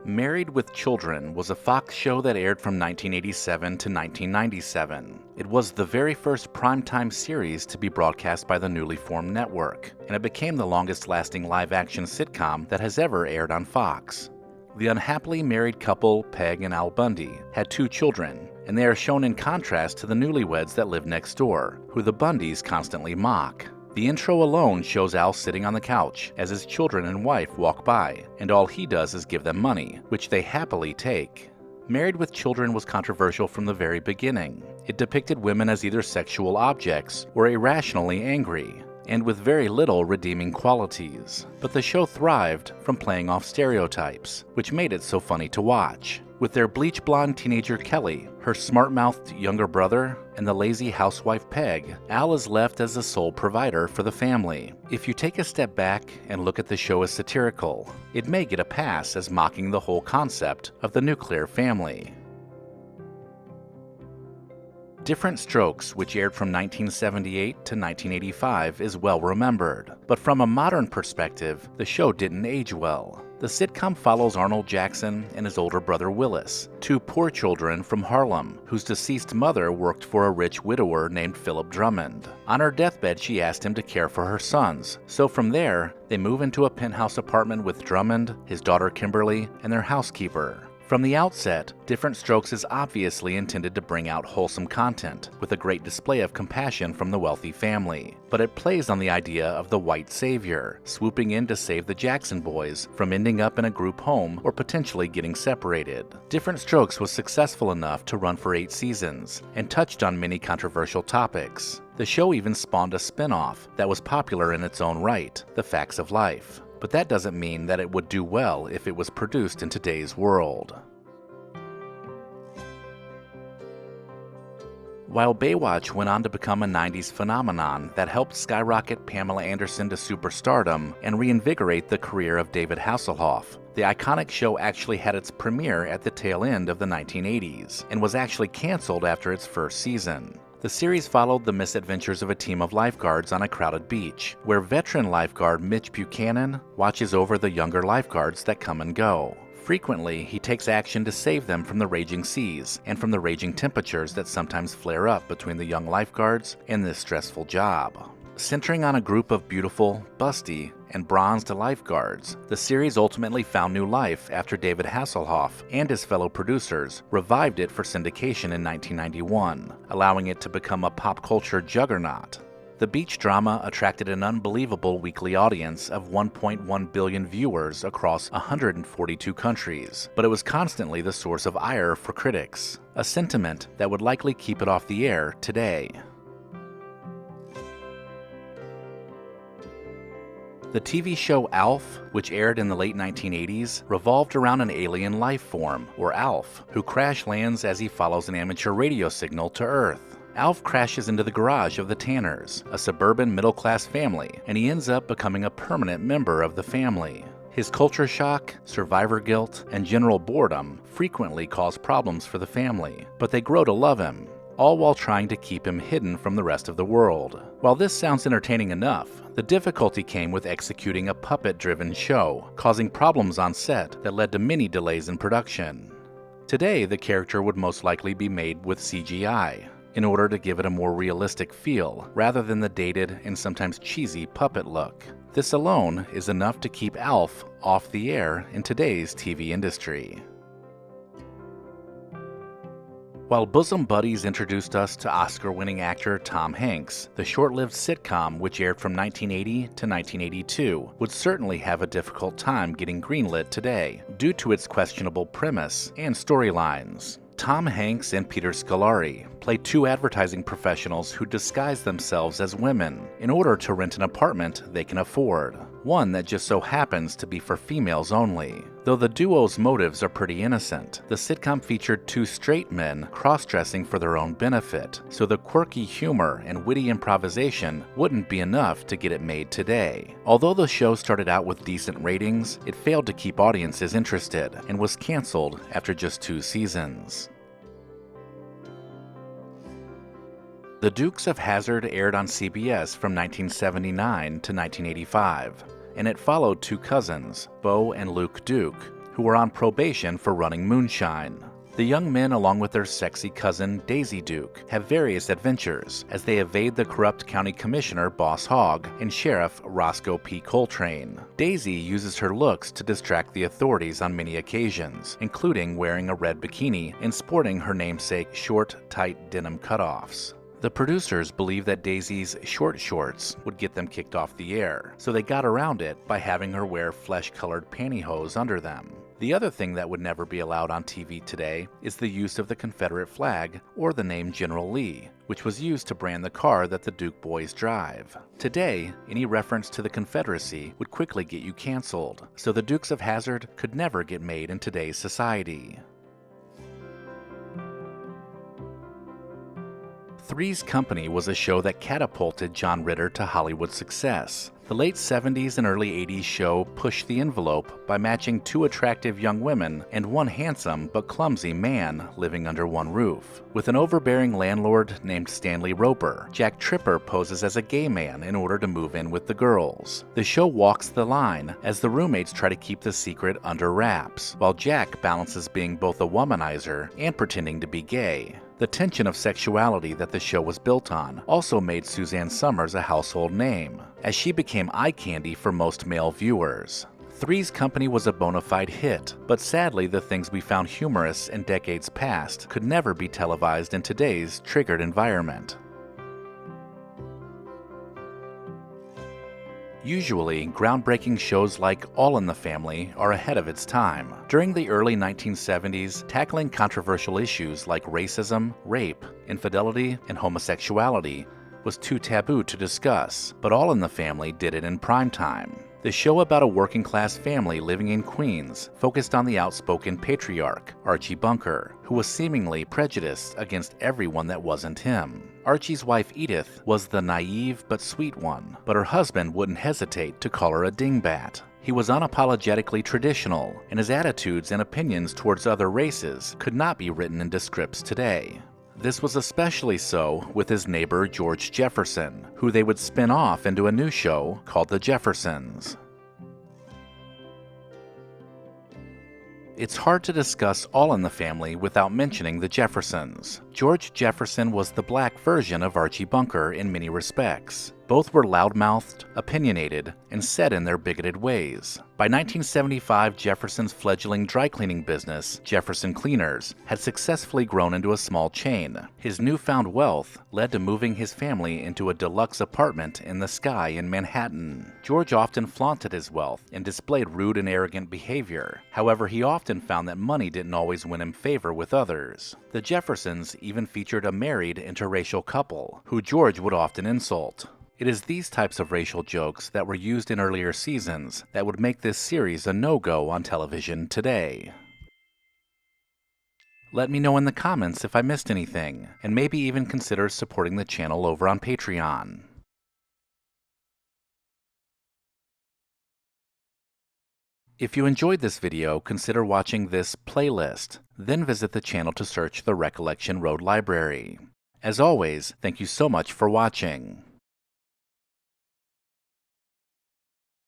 Married with Children was a Fox show that aired from 1987 to 1997. It was the very first primetime series to be broadcast by the newly formed network, and it became the longest-lasting live-action sitcom that has ever aired on Fox. The unhappily married couple, Peg and Al Bundy, had 2 children, and they are shown in contrast to the newlyweds that live next door, who the Bundys constantly mock. The intro alone shows Al sitting on the couch as his children and wife walk by, and all he does is give them money, which they happily take. Married with Children was controversial from the very beginning. It depicted women as either sexual objects or irrationally angry, and with very little redeeming qualities. But the show thrived from playing off stereotypes, which made it so funny to watch. With their bleach blonde teenager Kelly, her smart-mouthed younger brother, and the lazy housewife Peg, Al is left as the sole provider for the family. If you take a step back and look at the show as satirical, it may get a pass as mocking the whole concept of the nuclear family. Diff'rent Strokes, which aired from 1978 to 1985, is well remembered, but from a modern perspective, the show didn't age well. The sitcom follows Arnold Jackson and his older brother Willis, 2 poor children from Harlem, whose deceased mother worked for a rich widower named Philip Drummond. On her deathbed, she asked him to care for her sons, so from there, they move into a penthouse apartment with Drummond, his daughter Kimberly, and their housekeeper. From the outset, Diff'rent Strokes is obviously intended to bring out wholesome content, with a great display of compassion from the wealthy family. But it plays on the idea of the white savior, swooping in to save the Jackson boys from ending up in a group home or potentially getting separated. Diff'rent Strokes was successful enough to run for 8 seasons, and touched on many controversial topics. The show even spawned a spin-off that was popular in its own right, The Facts of Life. But that doesn't mean that it would do well if it was produced in today's world. While Baywatch went on to become a 90s phenomenon that helped skyrocket Pamela Anderson to superstardom and reinvigorate the career of David Hasselhoff, the iconic show actually had its premiere at the tail end of the 1980s and was actually canceled after its first season. The series followed the misadventures of a team of lifeguards on a crowded beach, where veteran lifeguard Mitch Buchanan watches over the younger lifeguards that come and go. Frequently, he takes action to save them from the raging seas and from the raging temperatures that sometimes flare up between the young lifeguards and this stressful job. Centering on a group of beautiful, busty, and bronzed lifeguards, the series ultimately found new life after David Hasselhoff and his fellow producers revived it for syndication in 1991, allowing it to become a pop culture juggernaut. The beach drama attracted an unbelievable weekly audience of 1.1 billion viewers across 142 countries, but it was constantly the source of ire for critics, a sentiment that would likely keep it off the air today. The TV show ALF, which aired in the late 1980s, revolved around an alien life form, or ALF, who crash lands as he follows an amateur radio signal to Earth. ALF crashes into the garage of the Tanners, a suburban middle-class family, and he ends up becoming a permanent member of the family. His culture shock, survivor guilt, and general boredom frequently cause problems for the family, but they grow to love him, all while trying to keep him hidden from the rest of the world. While this sounds entertaining enough, the difficulty came with executing a puppet-driven show, causing problems on set that led to many delays in production. Today, the character would most likely be made with CGI, in order to give it a more realistic feel, rather than the dated and sometimes cheesy puppet look. This alone is enough to keep ALF off the air in today's TV industry. While Bosom Buddies introduced us to Oscar-winning actor Tom Hanks, the short-lived sitcom, which aired from 1980 to 1982, would certainly have a difficult time getting greenlit today, due to its questionable premise and storylines. Tom Hanks and Peter Scolari play 2 advertising professionals who disguise themselves as women in order to rent an apartment they can afford, one that just so happens to be for females only. Though the duo's motives are pretty innocent, the sitcom featured 2 straight men cross-dressing for their own benefit, so the quirky humor and witty improvisation wouldn't be enough to get it made today. Although the show started out with decent ratings, it failed to keep audiences interested and was canceled after just 2 seasons. The Dukes of Hazzard aired on CBS from 1979 to 1985, and it followed 2 cousins, Bo and Luke Duke, who are on probation for running moonshine. The young men, along with their sexy cousin Daisy Duke, have various adventures as they evade the corrupt county commissioner Boss Hogg and Sheriff Roscoe P. Coltrane. Daisy uses her looks to distract the authorities on many occasions, including wearing a red bikini and sporting her namesake short, tight denim cutoffs. The producers believe that Daisy's short shorts would get them kicked off the air, so they got around it by having her wear flesh-colored pantyhose under them. The other thing that would never be allowed on TV today is the use of the Confederate flag or the name General Lee, which was used to brand the car that the Duke boys drive. Today, any reference to the Confederacy would quickly get you canceled, so the Dukes of Hazzard could never get made in today's society. Three's Company was a show that catapulted John Ritter to Hollywood success. The late 70s and early 80s show pushed the envelope by matching two attractive young women and one handsome but clumsy man living under one roof. With an overbearing landlord named Stanley Roper, Jack Tripper poses as a gay man in order to move in with the girls. The show walks the line as the roommates try to keep the secret under wraps, while Jack balances being both a womanizer and pretending to be gay. The tension of sexuality that the show was built on also made Suzanne Summers a household name, as she became eye candy for most male viewers. Three's Company was a bona fide hit, but sadly the things we found humorous in decades past could never be televised in today's triggered environment. Usually, groundbreaking shows like All in the Family are ahead of its time. During the early 1970s, tackling controversial issues like racism, rape, infidelity, and homosexuality was too taboo to discuss, but All in the Family did it in prime time. The show about a working-class family living in Queens focused on the outspoken patriarch, Archie Bunker, who was seemingly prejudiced against everyone that wasn't him. Archie's wife Edith was the naive but sweet one, but her husband wouldn't hesitate to call her a dingbat. He was unapologetically traditional, and his attitudes and opinions towards other races could not be written into scripts today. This was especially so with his neighbor George Jefferson, who they would spin off into a new show called The Jeffersons. It's hard to discuss All in the Family without mentioning the Jeffersons. George Jefferson was the black version of Archie Bunker in many respects. Both were loudmouthed, opinionated, and set in their bigoted ways. By 1975, Jefferson's fledgling dry cleaning business, Jefferson Cleaners, had successfully grown into a small chain. His newfound wealth led to moving his family into a deluxe apartment in the Sky in Manhattan. George often flaunted his wealth and displayed rude and arrogant behavior. However, he often found that money didn't always win him favor with others. The Jeffersons even featured a married interracial couple, who George would often insult. It is these types of racial jokes that were used in earlier seasons that would make this series a no-go on television today. Let me know in the comments if I missed anything, and maybe even consider supporting the channel over on Patreon. If you enjoyed this video, consider watching this playlist, then visit the channel to search the Recollection Road Library. As always, thank you so much for watching.